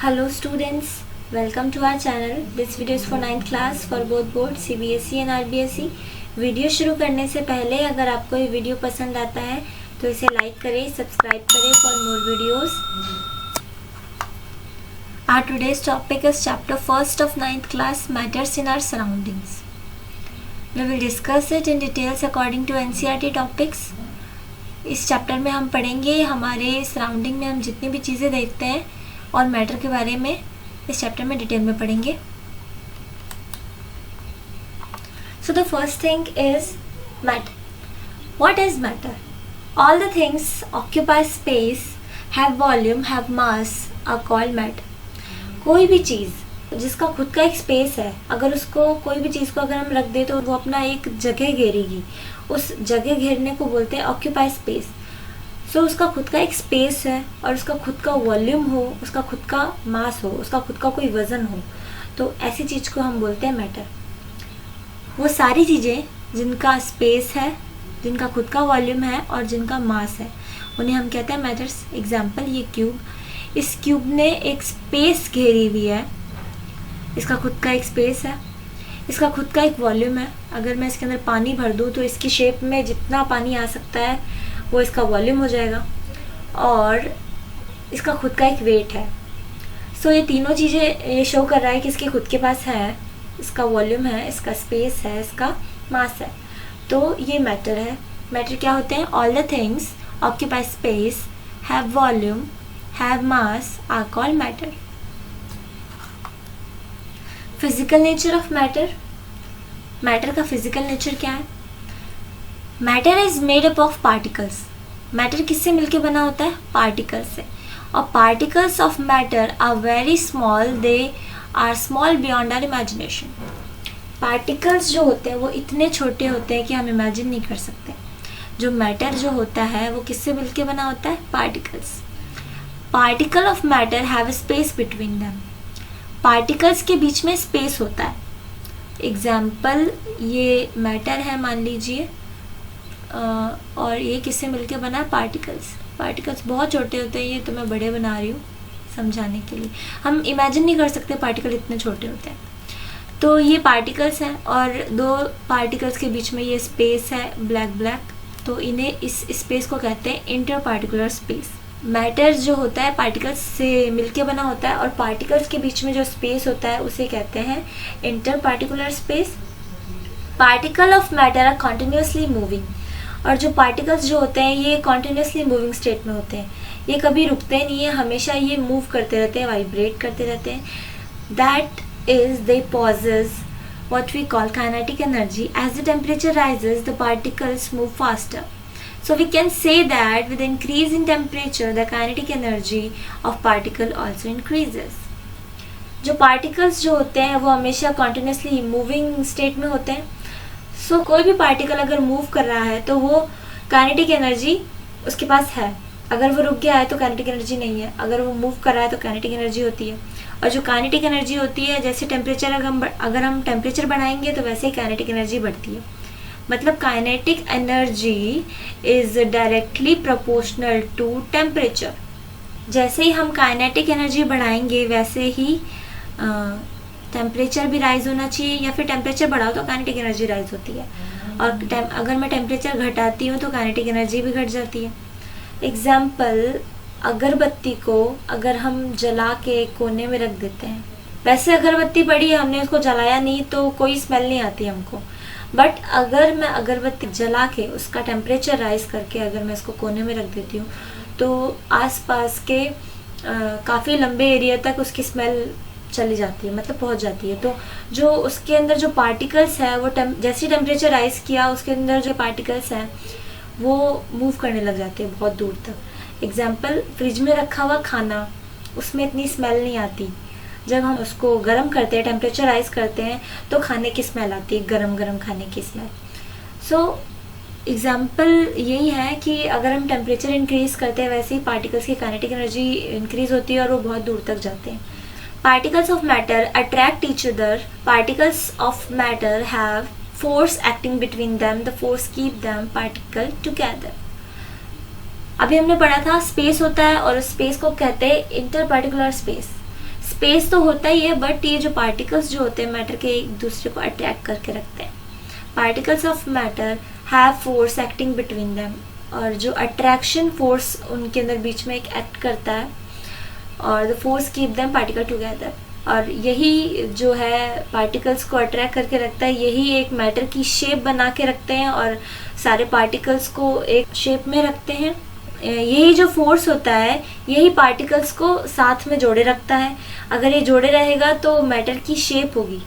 Hello students, welcome to our channel. This video is for 9th class for both board CBSE and RBSE. Video शुरू करने से पहले अगर आपको ये वीडियो पसंद आता है तो इसे लाइक करें, सब्सक्राइब करें for more videos. Our today's topic is chapter 1st of 9th class, Matters in Our Surroundings. We will discuss it in details according to NCERT topics. इस चैप्टर में हम पढ़ेंगे हमारे सराउंडिंग में हम जितनी भी चीज़ें देखते हैं और मैटर के बारे में इस चैप्टर में डिटेल में पढ़ेंगे. So the first thing is matter. What is matter? All the things occupy space, have volume, have mass are called matter. कोई भी चीज़ जिसका खुद का एक स्पेस है, अगर उसको कोई भी चीज़ को अगर हम रख दें तो वो अपना एक जगह घेरेगी. उस जगह घेरने को बोलते हैं ऑक्यूपाई स्पेस. सो उसका खुद का एक स्पेस है और उसका खुद का वॉल्यूम हो, उसका खुद का मास हो, उसका खुद का कोई वज़न हो, तो ऐसी चीज़ को हम बोलते हैं मैटर. वो सारी चीज़ें जिनका स्पेस है, जिनका खुद का वॉल्यूम है और जिनका मास है, उन्हें हम कहते हैं मैटर्स. एग्जाम्पल ये क्यूब, इस क्यूब ने एक स्पेस घेरी हुई है, इसका खुद का एक स्पेस है, इसका खुद का एक वॉल्यूम है. अगर मैं इसके अंदर पानी भर दूँ तो इसकी शेप में जितना पानी आ सकता है वो इसका वॉल्यूम हो जाएगा और इसका खुद का एक वेट है. सो ये तीनों चीज़ें ये शो कर रहा है कि इसके खुद के पास है, इसका वॉल्यूम है, इसका स्पेस है, इसका मास है. तो ये मैटर है. मैटर क्या होते हैं? All the things occupy space, have volume, have mass are called matter. Physical nature of matter. Matter का फिजिकल नेचर क्या है? Matter is made up of particles. Matter किससे मिलके बना होता है? पार्टिकल्स से. और particles of matter are very small, they are small beyond our imagination. Particles जो होते हैं वो इतने छोटे होते हैं कि हम इमेजिन नहीं कर सकते. जो मैटर जो होता है वो किससे मिलके बना होता है? Particles. Particle of matter have a space between them. Particles के बीच में स्पेस होता है. एग्जाम्पल ये मैटर है मान लीजिए, और ये किससे मिलके बना है? पार्टिकल्स. पार्टिकल्स बहुत छोटे होते हैं, ये तो मैं बड़े बना रही हूँ समझाने के लिए. हम इमेजिन नहीं कर सकते पार्टिकल इतने छोटे होते हैं. तो ये पार्टिकल्स हैं और दो पार्टिकल्स के बीच में ये स्पेस है ब्लैक ब्लैक, तो इन्हें इस स्पेस को कहते हैं इंटर पार्टिकुलर स्पेस. मैटर जो होता है पार्टिकल्स से मिलके बना होता है और पार्टिकल्स के बीच में जो स्पेस होता है उसे कहते हैं inter particular space. Particle of matter are continuously moving. और जो पार्टिकल्स जो होते हैं ये कॉन्टिन्यूसली मूविंग स्टेट में होते हैं, ये कभी रुकते नहीं है, हमेशा ये मूव करते रहते हैं, वाइब्रेट करते रहते हैं. That is they possess what we call kinetic energy. As the temperature rises the particles move faster. So we can say that with increase in temperature, the kinetic energy of particle also increases. जो particles जो होते हैं वो हमेशा continuously moving state में होते हैं. So कोई भी particle अगर move कर रहा है तो वो kinetic energy उसके पास है. अगर वो रुक गया है तो kinetic energy नहीं है. अगर वो move कर रहा है तो kinetic energy होती है. और जो kinetic energy होती है, जैसे टेम्परेचर अगर हम टेम्परेचर बढ़ाएंगे तो वैसे ही kinetic energy बढ़ती है. मतलब kinetic energy is directly proportional to temperature. जैसे ही हम काइनेटिक एनर्जी बढ़ाएंगे वैसे ही टेम्परेचर भी राइज होना चाहिए, या फिर टेम्परेचर बढ़ाओ तो काइनेटिक एनर्जी राइज होती है. और अगर मैं टेम्परेचर घटाती हूँ तो काइनेटिक एनर्जी भी घट जाती है. एग्जाम्पल, अगरबत्ती को अगर हम जला के कोने में रख देते हैं, वैसे अगरबत्ती पड़ी है, हमने उसको जलाया नहीं तो कोई स्मेल नहीं आती हमको. बट अगर मैं अगरबत्ती जला के उसका टेम्परेचर राइज करके अगर मैं इसको कोने में रख देती हूँ तो आसपास के काफ़ी लंबे एरिया तक उसकी स्मेल चली जाती है, मतलब पहुँच जाती है. तो जो उसके अंदर जो पार्टिकल्स है वो जैसे टेम्परेचर राइज किया उसके अंदर जो पार्टिकल्स हैं वो मूव करने लग जाते हैं बहुत दूर तक. एग्जाम्पल, फ्रिज में रखा हुआ खाना, उसमें इतनी स्मेल नहीं आती. जब हम उसको गर्म करते हैं, टेम्परेचर राइज करते हैं तो खाने की स्मेल आती है, गरम गरम खाने की स्मेल. सो एग्जाम्पल यही है कि अगर हम टेम्परेचर इंक्रीज करते हैं वैसे ही पार्टिकल्स की काइनेटिक एनर्जी इंक्रीज होती है और वो बहुत दूर तक जाते हैं. Particles of matter attract each other. Particles of matter have force acting between them. The force keep them particle together. अभी हमने पढ़ा था स्पेस होता है और स्पेस को कहते हैं इंटर पार्टिकुलर स्पेस. स्पेस तो होता ही है, बट ये जो पार्टिकल्स जो होते हैं मैटर के एक दूसरे को अट्रैक्ट करके रखते हैं. Particles of matter have force acting between them, और जो अट्रैक्शन फोर्स उनके अंदर बीच में एक एक्ट करता है, और the force keep them particle together. और यही जो है पार्टिकल्स को अट्रैक्ट करके रखता है, यही एक मैटर की शेप बना के रखते हैं और सारे पार्टिकल्स को एक शेप में रखते हैं. यही जो फोर्स होता है यही पार्टिकल्स को साथ में जोड़े रखता है. अगर ये जोड़े रहेगा तो मैटर की शेप होगी.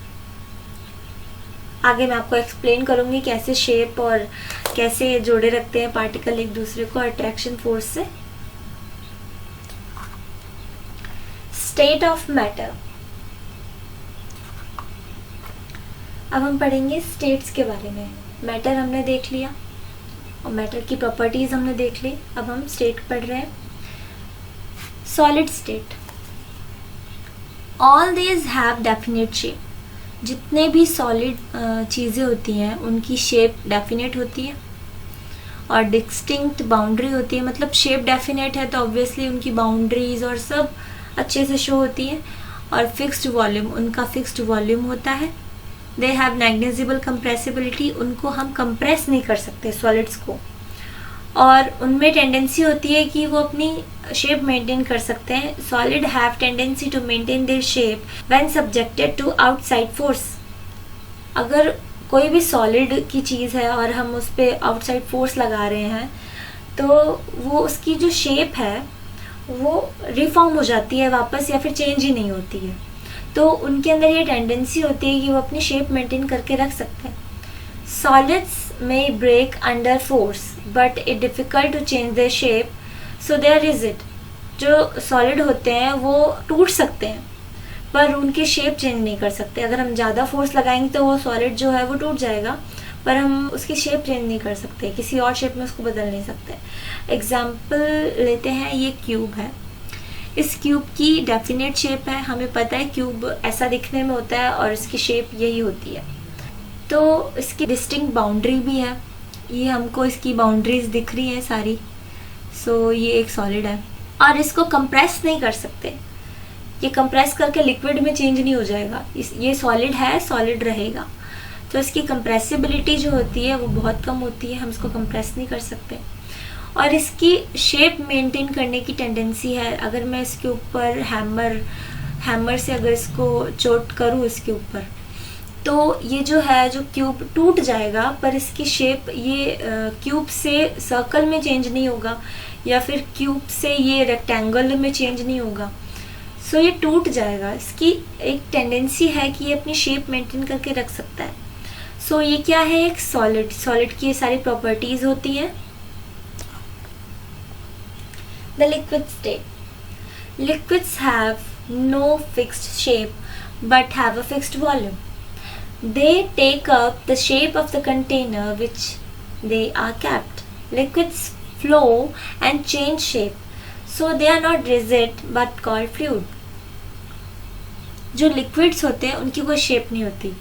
आगे मैं आपको एक्सप्लेन करूंगी कैसे शेप और कैसे जोड़े रखते हैं पार्टिकल एक दूसरे को अट्रैक्शन फोर्स से. State of matter. अब हम पढ़ेंगे स्टेट्स के बारे में. मैटर हमने देख लिया और मैटर की प्रॉपर्टीज हमने देख ली. अब हम स्टेट पढ़ रहे हैं. Solid state. All these have definite shape. जितने भी सॉलिड चीज़ें होती हैं उनकी शेप डेफिनेट होती है और डिस्टिंक्ट बाउंड्री होती है. मतलब शेप डेफिनेट है तो ऑब्वियसली उनकी बाउंड्रीज और सब अच्छे से शो होती है. और फिक्स्ड वॉल्यूम, उनका फिक्स्ड वॉल्यूम होता है. They have negligible compressibility. उनको हम कंप्रेस नहीं कर सकते सॉलिड्स को. और उनमें टेंडेंसी होती है कि वो अपनी शेप मेंटेन कर सकते हैं. Solid have tendency to maintain their shape when subjected to outside force. अगर कोई भी सॉलिड की चीज़ है और हम उस पर आउटसाइड फोर्स लगा रहे हैं तो वो उसकी जो शेप है वो रिफॉर्म हो जाती है वापस, या फिर चेंज ही नहीं होती है. तो उनके अंदर ये टेंडेंसी होती है कि वो अपनी शेप मेंटेन करके रख सकते हैं. Solids may break under force but it difficult to change their shape, so they are rigid. जो सॉलिड होते हैं वो टूट सकते हैं पर उनकी शेप चेंज नहीं कर सकते. अगर हम ज़्यादा फोर्स लगाएंगे तो वो सॉलिड जो है वो टूट जाएगा पर हम उसकी शेप चेंज नहीं कर सकते, किसी और शेप में उसको बदल नहीं सकते. एग्जाम्पल लेते हैं, ये क्यूब है. इस क्यूब की डेफिनेट शेप है. हमें पता है क्यूब ऐसा दिखने में होता है और इसकी शेप यही होती है. तो इसकी डिस्टिंक्ट बाउंड्री भी है. ये हमको इसकी बाउंड्रीज दिख रही हैं सारी. सो ये एक सॉलिड है और इसको कंप्रेस नहीं कर सकते. ये कंप्रेस करके लिक्विड में चेंज नहीं हो जाएगा. ये सॉलिड है, सॉलिड रहेगा. तो इसकी कंप्रेसिबिलिटी जो होती है वो बहुत कम होती है. हम इसको कंप्रेस नहीं कर सकते. और इसकी शेप मेंटेन करने की टेंडेंसी है. अगर मैं इसके ऊपर हैमर से अगर इसको चोट करूँ इसके ऊपर तो ये जो है जो क्यूब टूट जाएगा पर इसकी शेप ये क्यूब से सर्कल में चेंज नहीं होगा या फिर क्यूब से ये रेक्टेंगल में चेंज नहीं होगा. सो ये टूट जाएगा. इसकी एक टेंडेंसी है कि ये अपनी शेप मेंटेन करके रख सकता है. सो ये क्या है, एक सॉलिड. सॉलिड की ये सारी प्रॉपर्टीज होती हैं. The liquid state. Liquids have no fixed shape but have a fixed volume. They take up the shape of the container which they are kept. Liquids flow and change shape, so they are not rigid but called fluid. जो liquids होते हैं उनकी कोई shape नहीं होती.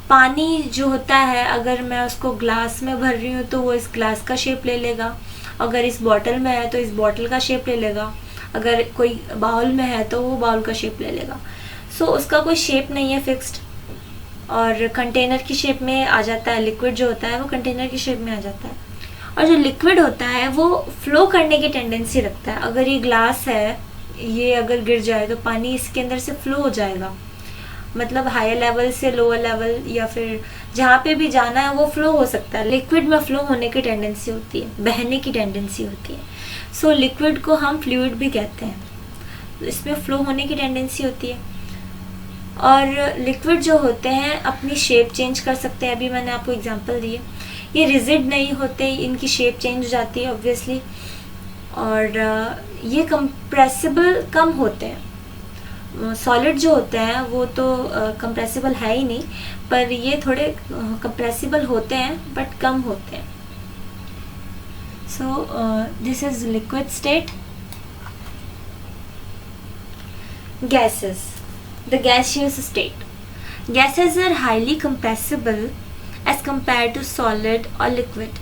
पानी जो होता है अगर मैं उसको ग्लास में भर रही हूँ तो वो इस ग्लास का शेप ले लेगा. अगर इस बॉटल में है तो इस बॉटल का शेप ले लेगा. अगर कोई बाउल में है तो वो बाउल का शेप ले लेगा. सो उसका कोई शेप नहीं है फिक्स्ड. और कंटेनर की शेप में आ जाता है. लिक्विड जो होता है वो कंटेनर की शेप में आ जाता है. और जो लिक्विड होता है वो फ्लो करने की टेंडेंसी रखता है. अगर ये ग्लास है, ये अगर गिर जाए तो पानी इसके अंदर से फ्लो हो जाएगा. मतलब हायर लेवल से लोअर लेवल या फिर जहाँ पे भी जाना है वो फ्लो हो सकता है. लिक्विड में फ्लो होने की टेंडेंसी होती है, बहने की टेंडेंसी होती है. सो लिक्विड को हम फ्लूइड भी कहते हैं. इसमें फ्लो होने की टेंडेंसी होती है. और लिक्विड जो होते हैं अपनी शेप चेंज कर सकते हैं. अभी मैंने आपको एग्जांपल दिए. ये रिजिड नहीं होते, इनकी शेप चेंज हो जाती है ऑब्वियसली. और ये कंप्रेसिबल कम होते हैं. सॉलिड जो होते हैं वो तो कंप्रेसिबल है ही नहीं, पर ये थोड़े कंप्रेसिबल होते हैं बट कम होते हैं. So this is liquid state. Gases. The gaseous state. Gases are highly compressible as compared to solid or liquid.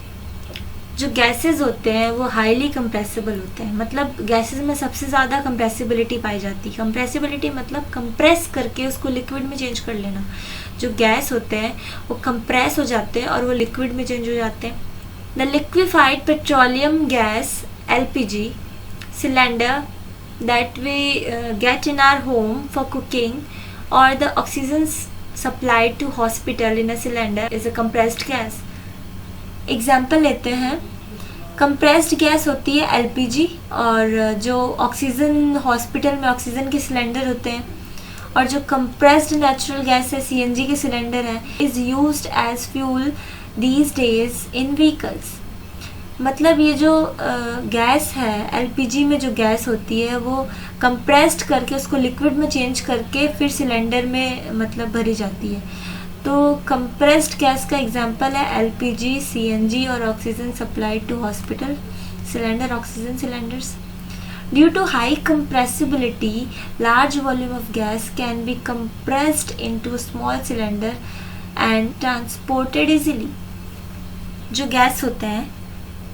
जो गैसेस होते हैं वो हाईली कंप्रेसिबल होते हैं, मतलब गैसेस में सबसे ज़्यादा कंप्रेसिबिलिटी पाई जाती है। कंप्रेसिबिलिटी मतलब कंप्रेस करके उसको लिक्विड में चेंज कर लेना। जो गैस होते हैं वो कंप्रेस हो जाते हैं और वो लिक्विड में चेंज हो जाते हैं। The liquefied petroleum gas LPG cylinder that we get in our home for cooking, or the oxygen supplied to hospital in a cylinder is a compressed gas. Example लेते हैं, कंप्रेस्ड गैस होती है LPG, और जो oxygen hospital में oxygen के cylinder होते हैं, और जो कंप्रेस्ड नेचुरल गैस है CNG के सिलेंडर है, is used as fuel these days in vehicles. मतलब ये जो गैस है LPG में जो गैस होती है वो कंप्रेस्ड करके उसको लिक्विड में चेंज करके फिर सिलेंडर में मतलब भरी जाती है। तो कंप्रेस्ड गैस का एग्जांपल है LPG, CNG और oxygen supplied to hospital cylinder, oxygen cylinders. Due to high compressibility, large volume of gas can be compressed into small cylinder and transported easily. जो गैस होते हैं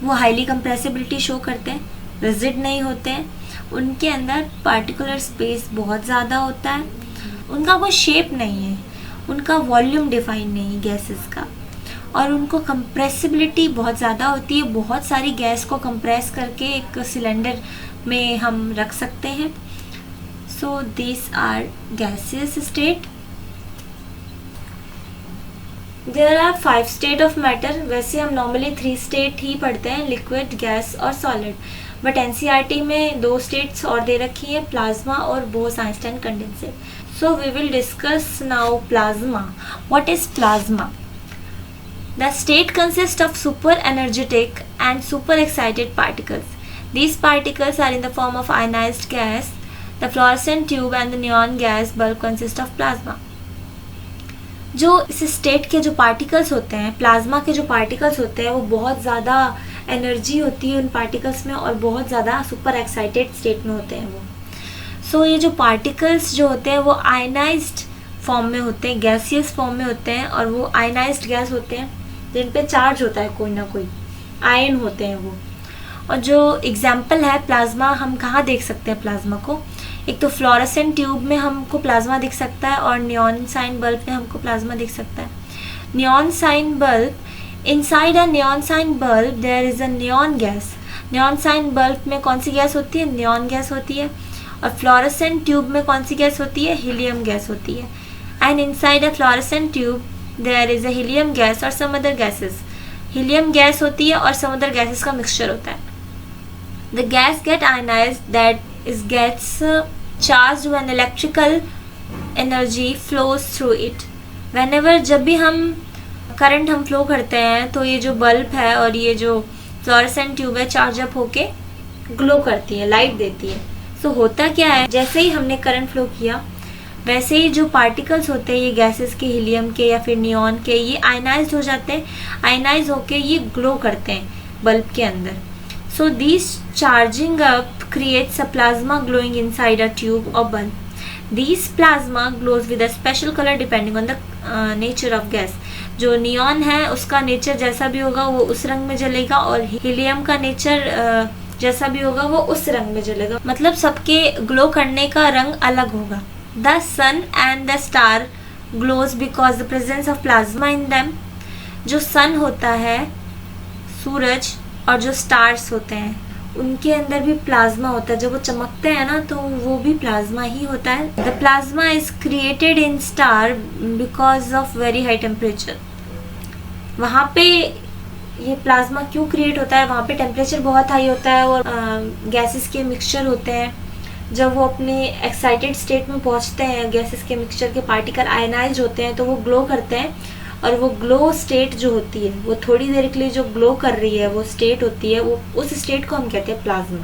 वो हाईली कंप्रेसिबिलिटी शो करते हैं, rigid नहीं होते हैं, उनके अंदर पार्टिकुलर स्पेस बहुत ज़्यादा होता है, उनका कोई शेप नहीं है, उनका वॉल्यूम डिफाइन नहीं गैसेस का, और उनको कंप्रेसिबिलिटी बहुत ज़्यादा होती है। बहुत सारी गैस को कंप्रेस करके एक सिलेंडर में हम रख सकते हैं। So this are gases state. There are 5 state of matter. वैसे हम नॉर्मली 3 स्टेट ही पढ़ते हैं, लिक्विड, गैस और सॉलिड, बट NCERT में 2 स्टेट्स और दे रखी है, प्लाज्मा और Bose Einstein condensate. So we will discuss now plasma. What is plasma? The state consists of super energetic and super excited particles. These particles are in the form of ionized gas. The fluorescent tube and the neon gas bulb consist of plasma. जो इस state के जो particles होते हैं, plasma के जो particles होते हैं, वो बहुत ज़्यादा एनर्जी होती है उन पार्टिकल्स में और बहुत ज़्यादा सुपर एक्साइटेड स्टेट में होते हैं वो। सो ये जो पार्टिकल्स जो होते हैं वो आयनाइज्ड फॉर्म में होते हैं, गैसियस फॉर्म में होते हैं, और वो आयनाइज्ड गैस होते हैं जिन पे चार्ज होता है कोई ना कोई, आयन होते हैं वो। और जो एग्जाम्पल है प्लाज्मा, हम कहाँ देख सकते हैं प्लाज्मा को? एक तो फ्लोरेसेंट ट्यूब में हमको प्लाज्मा दिख सकता है, और नियॉन साइन बल्ब में हमको प्लाज्मा दिख सकता है। Neon sign bulb, inside a neon sign bulb there is a neon gas. Neon sign bulb में कौन सी गैस होती है? नियॉन गैस होती है। और फ्लोरेसेंट ट्यूब में कौन सी गैस होती है? हीलियम गैस होती है। And inside a fluorescent tube there is a helium gas और some other gases. Helium gas होती है और सम अदर गैसेस का मिक्सचर होता है। The gas get ionized, that is gets charged when electrical energy flows through it. Whenever जब भी हम करंट हम फ्लो करते हैं तो ये जो बल्ब है और ये जो फ्लोरेसेंट ट्यूब है चार्ज अप होके ग्लो करती है, लाइट देती है। सो होता क्या है, जैसे ही हमने करंट फ्लो किया वैसे ही जो पार्टिकल्स होते हैं ये गैसेस के, हीलियम के या फिर नियॉन के, ये आयनाइज्ड हो जाते हैं। आयनाइज होके ये ग्लो करते हैं बल्ब के अंदर। So these charging up creates a plasma glowing inside a tube or bulb. These plasma glows with a special color depending on the nature of gas. जो नियॉन है उसका नेचर जैसा भी होगा वो उस रंग में जलेगा, और हीलियम का नेचर जैसा भी होगा वो उस रंग में जलेगा। मतलब सबके ग्लो करने का रंग अलग होगा। The sun and the star glows because the presence of plasma in them. जो सन होता है, सूरज, और जो स्टार्स होते हैं उनके अंदर भी प्लाज्मा होता है। जब वो चमकते हैं ना तो वो भी प्लाज्मा ही होता है। The plasma is created in star because of very high temperature. वहाँ पे ये प्लाज्मा क्यों क्रिएट होता है? वहाँ पे टेम्परेचर बहुत हाई होता है और गैसेस के मिक्सचर होते हैं। जब वो अपने एक्साइटेड स्टेट में पहुँचते हैं, गैसेस के मिक्सचर के पार्टिकल आयनाइज होते हैं तो वो ग्लो करते हैं, और वो ग्लो स्टेट जो होती है वो थोड़ी देर के लिए जो ग्लो कर रही है वो स्टेट होती है, वो उस स्टेट को हम कहते हैं plasma.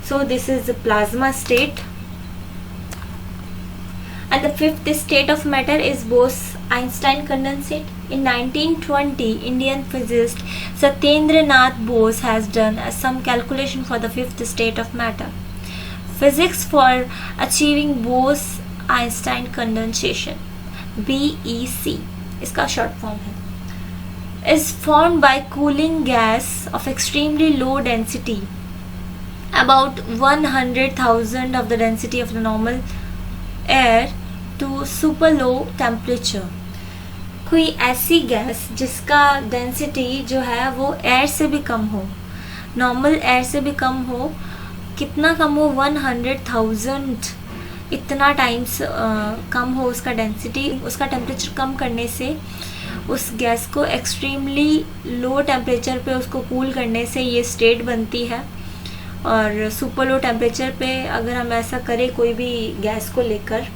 So this is the plasma state. And the fifth state of matter is Bose Einstein condensate. In 1920 Indian physicist Satyendra Nath Bose has done some calculation for the fifth state of matter. Physics for achieving Bose Einstein condensation, BEC इसका short form है। is formed by cooling gas of extremely low density, about 100,000 of the density of the normal air, to super low temperature. कोई ऐसी gas जिसका density जो है वो air से भी कम हो, नॉर्मल एयर से भी कम हो, कितना कम हो, 100,000, इतना टाइम्स कम हो उसका डेंसिटी, उसका टेम्परेचर कम करने से उस गैस को एक्सट्रीमली लो टेम्परेचर पे उसको कूल करने से ये स्टेट बनती है. और सुपर लो टेम्परेचर पे अगर हम ऐसा करें कोई भी गैस को लेकर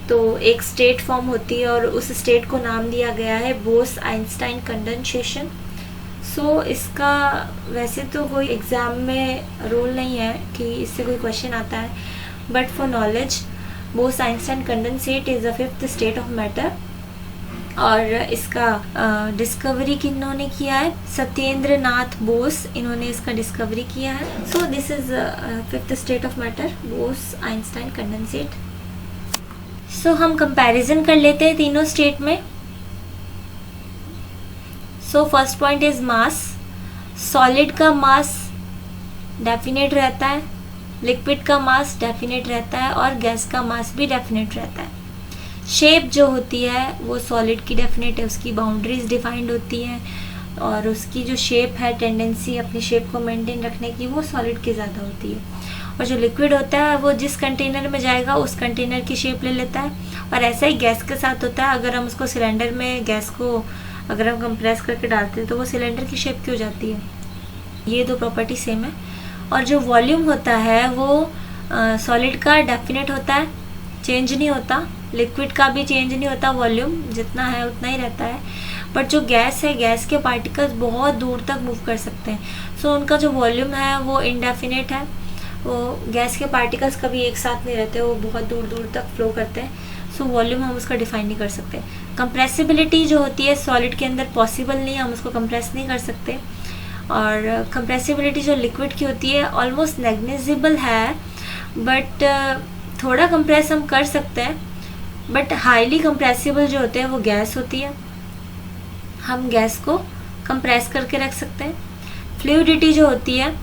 तो एक स्टेट फॉर्म होती है और उस स्टेट को नाम दिया गया है बोस-आइंस्टाइन कंडेंसेशन. सो इसका वैसे तो कोई एग्ज़ाम में रूल नहीं है कि इससे कोई क्वेश्चन आता है, but for knowledge Bose Einstein condensate is the fifth state of matter. और इसका डिस्कवरी किन्होंने किया है? सत्येंद्र नाथ बोस, इन्होंने इसका डिस्कवरी किया है. So this is fifth state of matter, Bose Einstein condensate. So हम कंपैरिजन कर लेते हैं तीनों स्टेट में. So first point is mass. Solid का मास डेफिनेट रहता है, लिक्विड का मास डेफिनेट रहता है और गैस का मास भी डेफिनेट रहता है. शेप जो होती है वो सॉलिड की डेफिनेट है, उसकी बाउंड्रीज डिफाइंड होती हैं और उसकी जो शेप है, टेंडेंसी अपनी शेप को मेंटेन रखने की, वो सॉलिड की ज़्यादा होती है. और जो लिक्विड होता है वो जिस कंटेनर में जाएगा उस कंटेनर की शेप ले लेता है. और ऐसा ही गैस के साथ होता है. अगर हम उसको सिलेंडर में गैस को अगर हम कंप्रेस करके डालते हैं तो वो सिलेंडर की शेप की हो जाती है. ये दो प्रॉपर्टी सेम है. और जो वॉल्यूम होता है वो सॉलिड का डेफिनेट होता है, चेंज नहीं होता. लिक्विड का भी चेंज नहीं होता, वॉल्यूम जितना है उतना ही रहता है. बट जो गैस है, गैस के पार्टिकल्स बहुत दूर तक मूव कर सकते हैं. सो उनका जो वॉल्यूम है वो इनडेफिनेट है. वो गैस के पार्टिकल्स कभी एक साथ नहीं रहते, वो बहुत दूर दूर तक फ्लो करते हैं. सो वॉल्यूम हम उसका डिफाइन नहीं कर सकते. कंप्रेसिबिलिटी जो होती है सॉलिड के अंदर पॉसिबल नहीं है, हम उसको कंप्रेस नहीं कर सकते. और कंप्रेसिबिलिटी जो लिक्विड की होती है ऑलमोस्ट नेग्लिजिबल है, बट थोड़ा कंप्रेस हम कर सकते हैं. बट हाईली कंप्रेसिबल जो होते हैं वो गैस होती है, हम गैस को कंप्रेस करके रख सकते हैं. फ्लूइडिटी जो होती है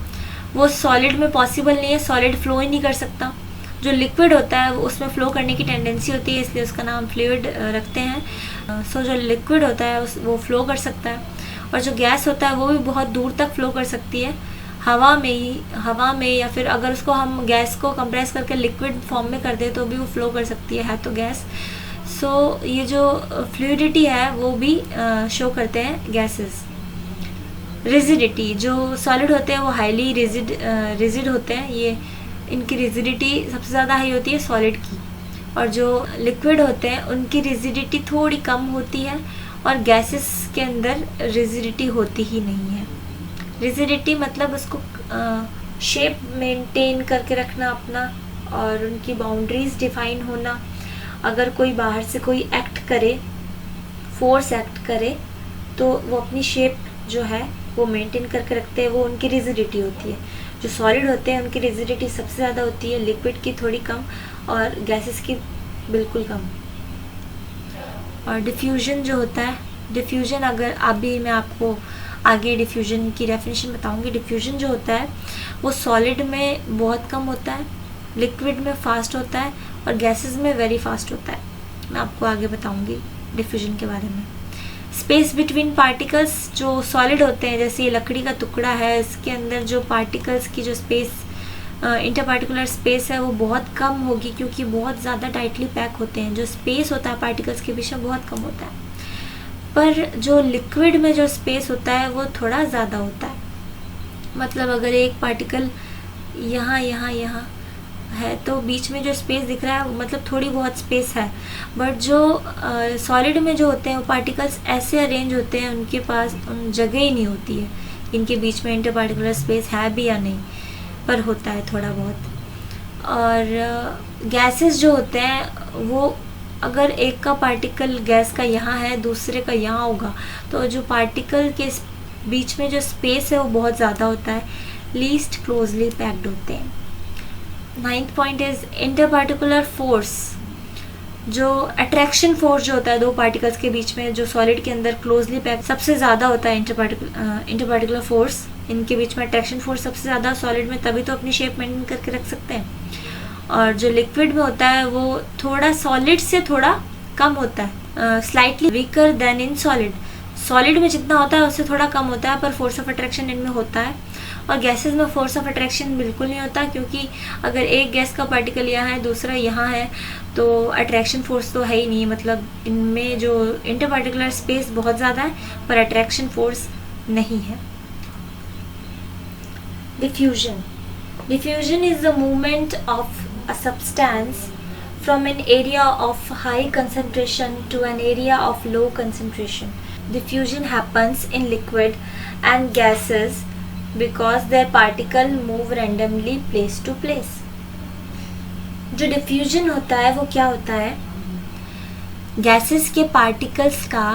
वो सॉलिड में पॉसिबल नहीं है, सॉलिड फ्लो ही नहीं कर सकता. जो लिक्विड होता है उसमें फ़्लो करने की टेंडेंसी होती है, इसलिए उसका नाम फ्लूइड रखते हैं. सो जो लिक्विड होता है वो फ़्लो कर सकता है. और जो गैस होता है वो भी बहुत दूर तक फ़्लो कर सकती है, हवा में या फिर अगर उसको हम गैस को कंप्रेस करके लिक्विड फॉर्म में कर दे तो भी वो फ़्लो कर सकती है तो गैस. सो ये जो फ्लूइडिटी है वो भी शो करते हैं गैसेस. रिजिडिटी, जो सॉलिड होते हैं वो हाईली रिजिड होते हैं, ये इनकी रिजिडिटी सबसे ज़्यादा हाई होती है सॉलिड की. और जो लिक्विड होते हैं उनकी रिजिडिटी थोड़ी कम होती है और गैसेस के अंदर रिजिडिटी होती ही नहीं है. रिजिडिटी मतलब उसको शेप मेंटेन करके रखना अपना और उनकी बाउंड्रीज डिफाइन होना. अगर कोई बाहर से कोई एक्ट करे, फोर्स एक्ट करे, तो वो अपनी शेप जो है वो मेंटेन करके रखते हैं, वो उनकी रिजिडिटी होती है. जो सॉलिड होते हैं उनकी रिजिडिटी सबसे ज़्यादा होती है, लिक्विड की थोड़ी कम और गैसेस की बिल्कुल कम. और डिफ्यूजन जो होता है, डिफ्यूजन अगर अभी मैं आपको आगे डिफ्यूजन की डेफिनेशन बताऊंगी. डिफ्यूजन जो होता है वो सॉलिड में बहुत कम होता है, लिक्विड में फास्ट होता है और गैसेस में वेरी फास्ट होता है. मैं आपको आगे बताऊंगी डिफ्यूजन के बारे में. स्पेस बिटवीन पार्टिकल्स, जो सॉलिड होते हैं जैसे ये लकड़ी का टुकड़ा है, इसके अंदर जो पार्टिकल्स की जो स्पेस इंटर पार्टिकुलर स्पेस है वो बहुत कम होगी क्योंकि बहुत ज़्यादा टाइटली पैक होते हैं. जो स्पेस होता है पार्टिकल्स के बीच में बहुत कम होता है. पर जो लिक्विड में जो स्पेस होता है वो थोड़ा ज़्यादा होता है. मतलब अगर एक पार्टिकल यहाँ है तो बीच में जो स्पेस दिख रहा है मतलब थोड़ी बहुत स्पेस है. बट जो सॉलिड में जो होते हैं वो पार्टिकल्स ऐसे अरेंज होते हैं, उनके पास जगह ही नहीं होती है इनके बीच में इंटर पार्टिकुलर स्पेस है भी या नहीं, पर होता है थोड़ा बहुत. और गैसेस जो होते हैं वो अगर एक का पार्टिकल गैस का यहाँ है दूसरे का यहाँ होगा तो जो पार्टिकल के बीच में जो स्पेस है वो बहुत ज़्यादा होता है, लीस्ट क्लोजली पैक्ड होते हैं. 9th point is inter particular force. जो अट्रैक्शन फोर्स जो होता है दो पार्टिकल्स के बीच में, जो सॉलिड के अंदर क्लोजली पैक सबसे ज़्यादा होता है, इंटरपार्टिकुलर फोर्स, इनके बीच में अट्रैक्शन फोर्स सबसे ज़्यादा सॉलिड में, तभी तो अपनी शेप मेंटेन करके रख सकते हैं। और जो लिक्विड में होता है वो थोड़ा सॉलिड से थोड़ा कम होता है, slightly weaker then in solid. Solid में जितना होता है उससे थोड़ा कम होता है, पर फोर्स ऑफ अट्रैक्शन इनमें होता है। और गैसेस में फोर्स ऑफ अट्रैक्शन बिल्कुल नहीं होता, क्योंकि अगर एक गैस का पार्टिकल यहाँ है दूसरा यहाँ है तो अट्रैक्शन फोर्स तो है ही नहीं, मतलब इनमें जो इंटरपार्टिकुलर स्पेस बहुत ज़्यादा है पर अट्रैक्शन फोर्स नहीं है। Diffusion. Diffusion is the movement of a substance from an area of high concentration to an area of low concentration. Diffusion happens in liquid and gases because their particle move randomly place to place. जो diffusion होता है वो क्या होता है, gases के particles का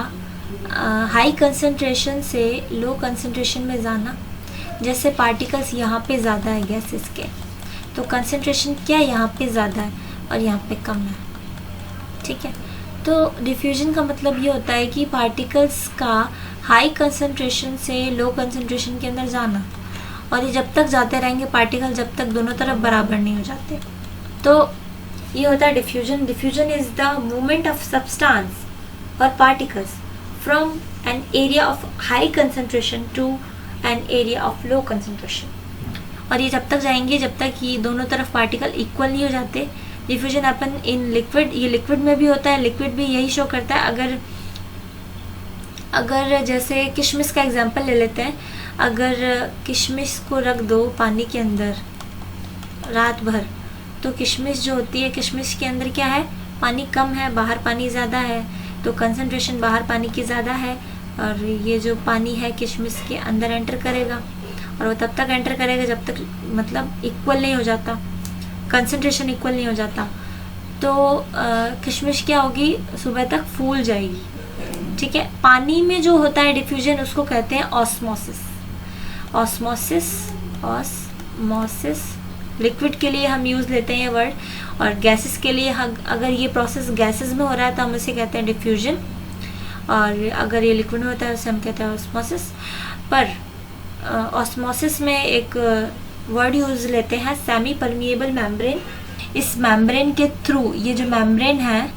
high concentration से लो कंसंट्रेशन में जाना। जैसे पार्टिकल्स यहाँ पे ज़्यादा है गैसेस के, तो कंसंट्रेशन क्या यहाँ पे ज़्यादा है और यहाँ पे कम है, ठीक है। तो डिफ्यूजन का मतलब ये होता है कि पार्टिकल्स का हाई कंसंट्रेशन से लो कंसंट्रेशन के अंदर जाना, और ये जब तक जाते रहेंगे पार्टिकल, जब तक दोनों तरफ बराबर नहीं हो जाते। तो ये होता है diffusion. Diffusion is the movement of substance or particles from an area of high concentration to an area of low concentration. और ये जब तक जाएंगे जब तक ये दोनों तरफ पार्टिकल इक्वल नहीं हो जाते। डिफ्यूजन अपन इन लिक्विड, ये लिक्विड में भी होता है, लिक्विड भी यही शो करता है। अगर जैसे किशमिश का एग्जांपल ले लेते हैं, अगर किशमिश को रख दो पानी के अंदर रात भर, तो किशमिश जो होती है, किशमिश के अंदर क्या है, पानी कम है, बाहर पानी ज़्यादा है, तो कंसंट्रेशन बाहर पानी की ज़्यादा है, और ये जो पानी है किशमिश के अंदर एंटर करेगा, और वो तब तक एंटर करेगा जब तक मतलब इक्वल नहीं हो जाता, कंसंट्रेशन इक्वल नहीं हो जाता। तो किशमिश क्या होगी, सुबह तक फूल जाएगी, ठीक है। पानी में जो होता है डिफ्यूजन उसको कहते हैं ऑस्मोसिस। ऑस्मोसिस लिक्विड के लिए हम यूज़ लेते हैं ये वर्ड, और गैसेस के लिए अगर ये प्रोसेस गैसेस में हो रहा है तो हम इसे कहते हैं डिफ्यूजन, और अगर ये लिक्विड में होता है उसे हम कहते हैं ऑस्मोसिस। पर ऑस्मोसिस में एक वर्ड यूज़ लेते हैं सेमी परमिएबल मेम्ब्रेन। इस मेम्ब्रेन के थ्रू, ये जो मेम्ब्रेन है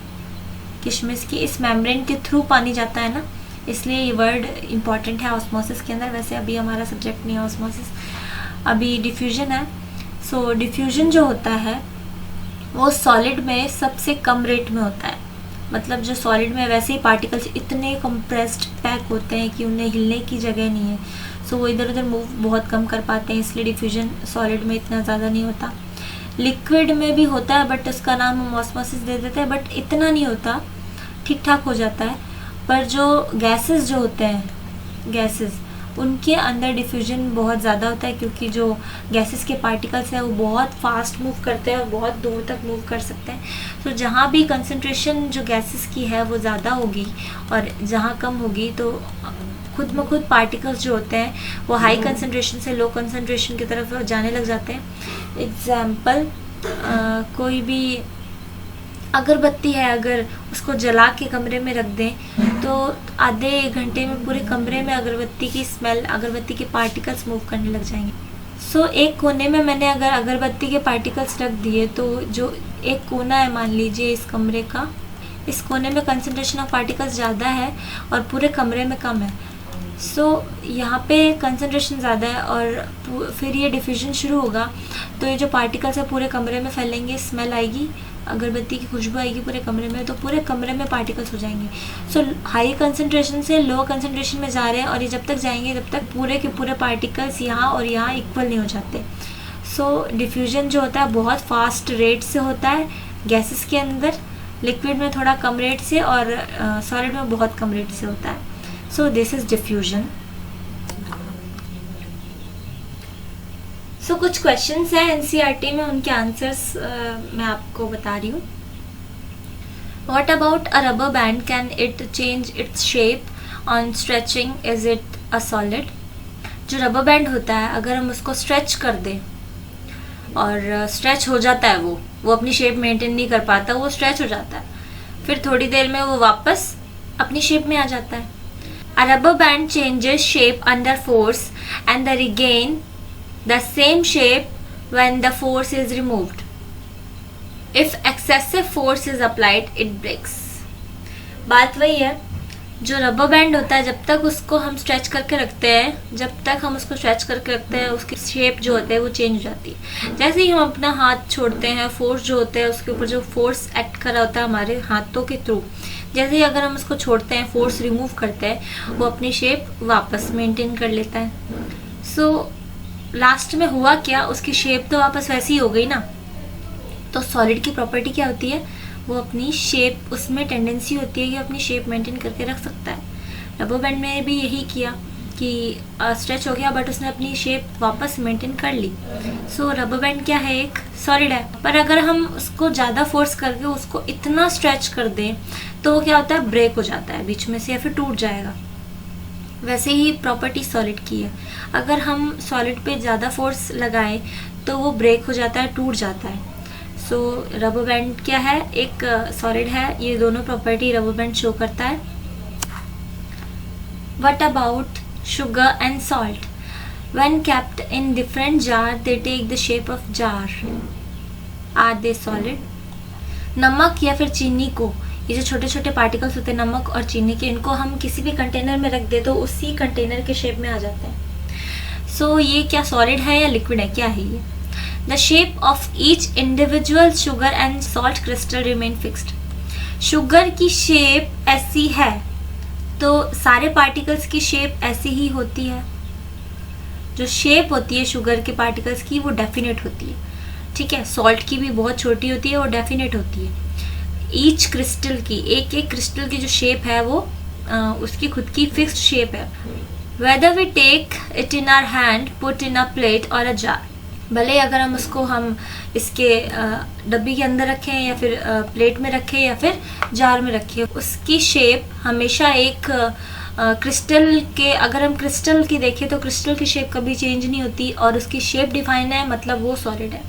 किशमिश की, इस मेम्ब्रेन के थ्रू पानी जाता है ना, इसलिए ये वर्ड इम्पॉर्टेंट है ऑस्मोसिस के अंदर। वैसे अभी हमारा सब्जेक्ट नहीं है ऑस्मोसिस, अभी डिफ्यूजन है। सो डिफ्यूजन जो होता है वो सॉलिड में सबसे कम रेट में होता है, मतलब जो सॉलिड में वैसे ही पार्टिकल्स इतने कंप्रेस्ड पैक होते हैं कि उन्हें हिलने की जगह नहीं है, सो वो इधर उधर मूव बहुत कम कर पाते हैं, इसलिए डिफ्यूजन सॉलिड में इतना ज़्यादा नहीं होता। लिक्विड में भी होता है बट उसका नाम हम ऑस्मोसिस दे देते हैं, बट इतना नहीं होता, ठीक ठाक हो जाता है। पर जो गैसेस जो होते हैं, गैसेस उनके अंदर डिफ्यूजन बहुत ज़्यादा होता है, क्योंकि जो गैसेस के पार्टिकल्स हैं वो बहुत फास्ट मूव करते हैं और बहुत दूर तक मूव कर सकते हैं। तो जहाँ भी कंसंट्रेशन जो गैसेस की है वो ज़्यादा होगी और जहाँ कम होगी, तो खुद में खुद पार्टिकल्स जो होते हैं वो हाई कंसंट्रेशन से लो कंसंट्रेशन की तरफ जाने लग जाते हैं। एग्जाम्पल, कोई भी अगरबत्ती है, अगर उसको जला के कमरे में रख दें तो आधे एक घंटे में पूरे कमरे में अगरबत्ती की स्मेल, अगरबत्ती के पार्टिकल्स मूव करने लग जाएंगे। सो एक कोने में मैंने अगर अगरबत्ती के पार्टिकल्स रख दिए, तो जो एक कोना है मान लीजिए इस कमरे का, इस कोने में कंसंट्रेशन ऑफ पार्टिकल्स ज़्यादा है और पूरे कमरे में कम है। सो यहाँ पे कंसंट्रेशन ज़्यादा है और फिर ये डिफ्यूजन शुरू होगा, तो ये जो पार्टिकल्स है पूरे कमरे में फैलेंगे, स्मेल आएगी, अगरबत्ती की खुशबू आएगी पूरे कमरे में, तो पूरे कमरे में पार्टिकल्स हो जाएंगे। सो हाई कंसंट्रेशन से लो कंसंट्रेशन में जा रहे हैं, और ये जब तक जाएंगे तब तक पूरे के पूरे पार्टिकल्स यहाँ और यहाँ इक्वल नहीं हो जाते। सो डिफ्यूजन जो होता है बहुत फास्ट रेट से होता है गैसेस के अंदर, लिक्विड में थोड़ा कम रेट से, और सॉलिड में बहुत कम रेट से होता है। So this is diffusion. So कुछ क्वेश्चंस हैं एनसीईआरटी में, उनके आंसर्स मैं आपको बता रही हूँ। What about a rubber band, can it change its shape on stretching, is it a solid? जो रबर बैंड होता है अगर हम उसको स्ट्रेच कर दें और स्ट्रेच हो जाता है, वो अपनी शेप मेंटेन नहीं कर पाता, वो स्ट्रेच हो जाता है, फिर थोड़ी देर में वो वापस अपनी शेप में आ जाता है। A rubber band changes shape under force and they regain the same shape when the force is removed. If excessive force is applied, it breaks. बात वही है, जो रबर बैंड होता है जब तक उसको हम स्ट्रेच करके रखते हैं, उसकी शेप जो होता है वो चेंज हो जाती है। जैसे ही हम अपना हाथ छोड़ते हैं, फोर्स जो होता है उसके ऊपर जो फोर्स एक्ट कर रहा होता है हमारे हाथों के थ्रू, जैसे ही अगर हम उसको छोड़ते हैं, फोर्स रिमूव करते हैं, वो अपनी शेप वापस मेंटेन कर लेता है। सो लास्ट में हुआ क्या, उसकी शेप तो वापस वैसी ही हो गई ना। तो सॉलिड की प्रॉपर्टी क्या होती है, वो अपनी शेप, उसमें टेंडेंसी होती है कि अपनी शेप मेंटेन करके रख सकता है। रबर बैंड में भी यही किया कि स्ट्रेच हो गया बट उसने अपनी शेप वापस मेंटेन कर ली। सो रबर बैंड क्या है, एक सॉलिड है। पर अगर हम उसको ज़्यादा फोर्स करके उसको इतना स्ट्रेच कर दें तो वो क्या होता है, ब्रेक हो जाता है बीच में से या फिर टूट जाएगा। वैसे ही प्रॉपर्टी सॉलिड की है, अगर हम सॉलिड पे ज़्यादा फोर्स लगाएं तो वो ब्रेक हो जाता है, टूट जाता है। सो रबर बैंड क्या है, एक सॉलिड है। ये दोनों प्रॉपर्टी रबर बैंड शो करता है। What about sugar and salt? When kept in different jar they take the shape of jar. Are they solid? नमक या फिर चीनी को, ये जो छोटे छोटे पार्टिकल्स होते हैं नमक और चीनी के, इनको हम किसी भी कंटेनर में रख दे तो उसी कंटेनर के शेप में आ जाते हैं। सो ये क्या सॉलिड है या लिक्विड है, क्या है ये? The shape of each individual sugar and salt crystal remain fixed. Sugar की शेप ऐसी है तो सारे पार्टिकल्स की शेप ऐसी ही होती है। जो शेप होती है शुगर के पार्टिकल्स की वो डेफिनेट होती है, ठीक है। सॉल्ट की भी बहुत छोटी होती है और डेफिनेट होती है। ईच क्रिस्टल की, एक एक क्रिस्टल की जो शेप है वो उसकी खुद की फिक्स्ड शेप है। Whether we take it in our hand, put in a plate or a jar. भले अगर हम उसको इसके डब्बी के अंदर रखें या फिर प्लेट में रखें या फिर जार में रखें, उसकी शेप हमेशा एक क्रिस्टल के, अगर हम क्रिस्टल की देखें तो क्रिस्टल की शेप कभी चेंज नहीं होती और उसकी शेप डिफाइन है, मतलब वो सॉलिड है।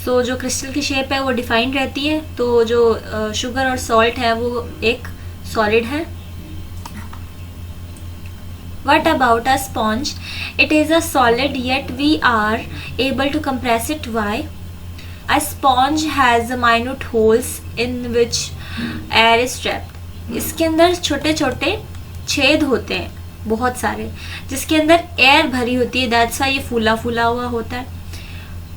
सो जो क्रिस्टल की शेप है वो डिफाइंड रहती है, तो जो शुगर और सॉल्ट है वो एक सॉलिड है। What about a sponge? It is a solid yet we are able to compress it. Why? A sponge has minute holes in which air is trapped. इसके अंदर छोटे छोटे छेद होते हैं बहुत सारे, जिसके अंदर एयर भरी होती है, that's why ये फूला फूला हुआ होता है।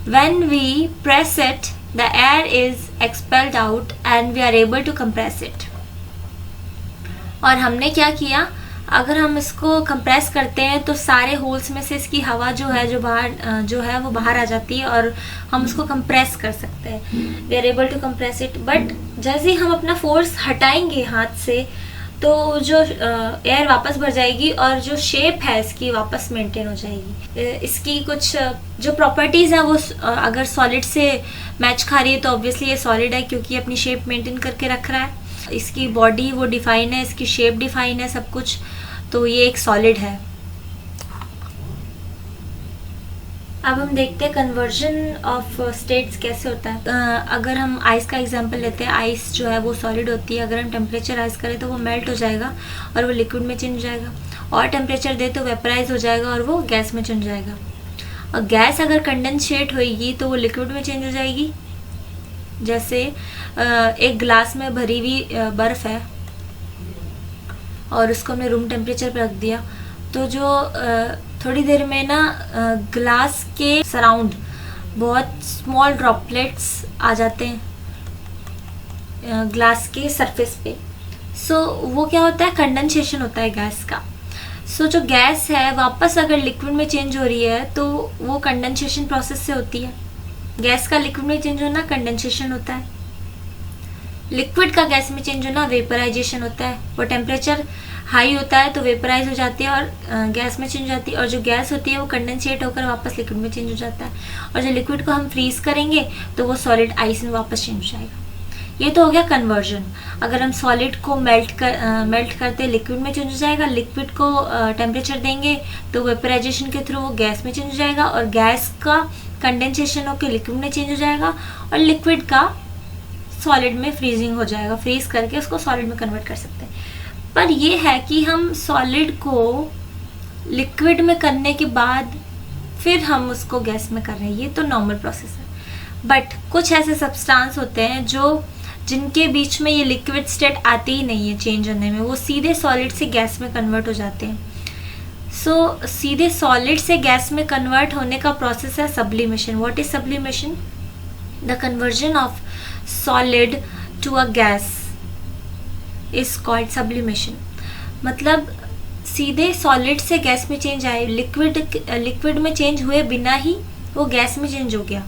When we press it, the air is expelled out and we are able to compress it. और हमने क्या किया, अगर हम इसको कंप्रेस करते हैं तो सारे होल्स में से इसकी हवा जो है वो बाहर आ जाती है और हम उसको कंप्रेस कर सकते हैं। We are able to compress it. But जैसे ही हम अपना फोर्स हटाएंगे हाथ से तो जो एयर वापस भर जाएगी और जो शेप है इसकी वापस मेंटेन हो जाएगी। इसकी कुछ जो प्रॉपर्टीज हैं वो अगर सॉलिड से मैच खा रही है तो ऑब्वियसली ये सॉलिड है, क्योंकि अपनी शेप मेंटेन करके रख रहा है। इसकी बॉडी वो डिफाइन है, इसकी शेप डिफाइन है, सब कुछ, तो ये एक सॉलिड है। अब हम देखते हैं कन्वर्जन ऑफ स्टेट्स कैसे होता है। अगर हम आइस का एग्जांपल लेते हैं, आइस जो है वो सॉलिड होती है। अगर हम टेम्परेचर राइज करें तो वो मेल्ट हो जाएगा और वो लिक्विड में चेंज हो जाएगा, और टेम्परेचर दे तो वेपराइज हो जाएगा और वो गैस में चेंज हो जाएगा। और गैस अगर कंडेंसेट होगी तो वो लिक्विड में चेंज हो जाएगी। जैसे एक ग्लास में भरी हुई बर्फ़ है और उसको हमने रूम टेम्परेचर पर रख दिया, तो जो थोड़ी देर में ना ग्लास के सराउंड बहुत स्मॉल ड्रॉपलेट्स आ जाते हैं ग्लास के सरफेस पे। सो वो क्या होता है, कंडेंसेशन होता है गैस का। सो जो गैस है वापस अगर लिक्विड में चेंज हो रही है तो वो कंडेंसेशन प्रोसेस से होती है। गैस का लिक्विड में चेंज होना कंडेंसेशन होता है, लिक्विड का गैस में चेंज होना वेपराइजेशन होता है। वो टेम्परेचर हाई होता है तो वेपराइज हो जाती है और गैस में चेंज हो जाती है, और जो गैस होती है वो कंडेंसेट होकर वापस लिक्विड में चेंज हो जाता है, और जो लिक्विड को हम फ्रीज करेंगे तो वो सॉलिड आइस में वापस चेंज हो जाएगा। ये तो हो गया कन्वर्जन। अगर हम सॉलिड को मेल्ट करते लिक्विड में चेंज हो जाएगा, लिक्विड को टेम्परेचर देंगे तो वेपराइजेशन के थ्रू वो गैस में चेंज हो जाएगा, और गैस का कंडेंसेशन होकर लिक्विड में चेंज हो जाएगा, और लिक्विड का सॉलिड में फ्रीजिंग हो जाएगा, फ्रीज करके उसको सॉलिड में कन्वर्ट कर सकते हैं। पर ये है कि हम सॉलिड को लिक्विड में करने के बाद फिर हम उसको गैस में कर रहे हैं, ये तो नॉर्मल प्रोसेस है। बट कुछ ऐसे सब्सटेंस होते हैं जिनके बीच में ये लिक्विड स्टेट आती ही नहीं है चेंज होने में, वो सीधे सॉलिड से गैस में कन्वर्ट हो जाते हैं। सो सीधे सॉलिड से गैस में कन्वर्ट होने का प्रोसेस है sublimation. What is sublimation? The conversion of solid to a gas is called sublimation. मतलब सीधे सॉलिड से गैस में चेंज आए, लिक्विड में चेंज हुए बिना ही वो गैस में चेंज हो गया।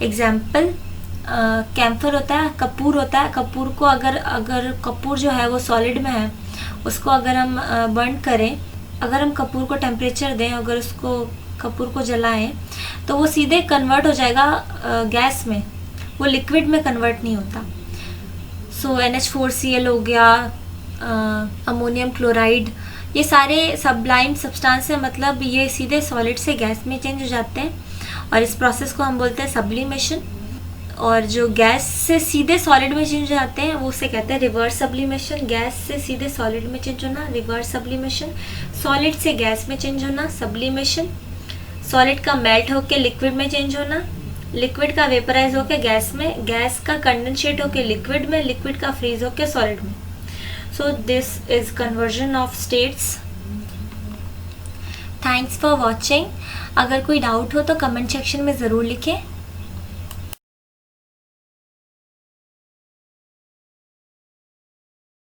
एग्जाम्पल, कैम्फर होता है, कपूर होता है। कपूर को अगर कपूर जो है वो सॉलिड में है, उसको अगर हम बर्न करें, अगर हम कपूर को टेम्परेचर दें, अगर उसको कपूर को जलाएं, तो वो सीधे कन्वर्ट हो जाएगा गैस में, वो लिक्विड में कन्वर्ट नहीं होता। सो NH4Cl हो गया, अमोनियम क्लोराइड, ये सारे सब्लाइम सब्सटेंस है, मतलब ये सीधे सॉलिड से गैस में चेंज हो जाते हैं और इस प्रोसेस को हम बोलते हैं सब्लिमेशन। और जो गैस से सीधे सॉलिड में चेंज हो जाते हैं वो उसे कहते हैं रिवर्स सब्लिमेशन। गैस से सीधे सॉलिड में चेंज होना रिवर्स सब्लिमेशन, सॉलिड से गैस में चेंज होना सब्लिमेशन, सॉलिड का मेल्ट होकर लिक्विड में चेंज होना, लिक्विड का वेपराइज होकर गैस में, गैस का कंडेंसेट होकर लिक्विड में, लिक्विड का फ्रीज होकर सॉलिड में। सो this is conversion of states. Thanks for watching. अगर कोई डाउट हो तो कमेंट सेक्शन में ज़रूर लिखें।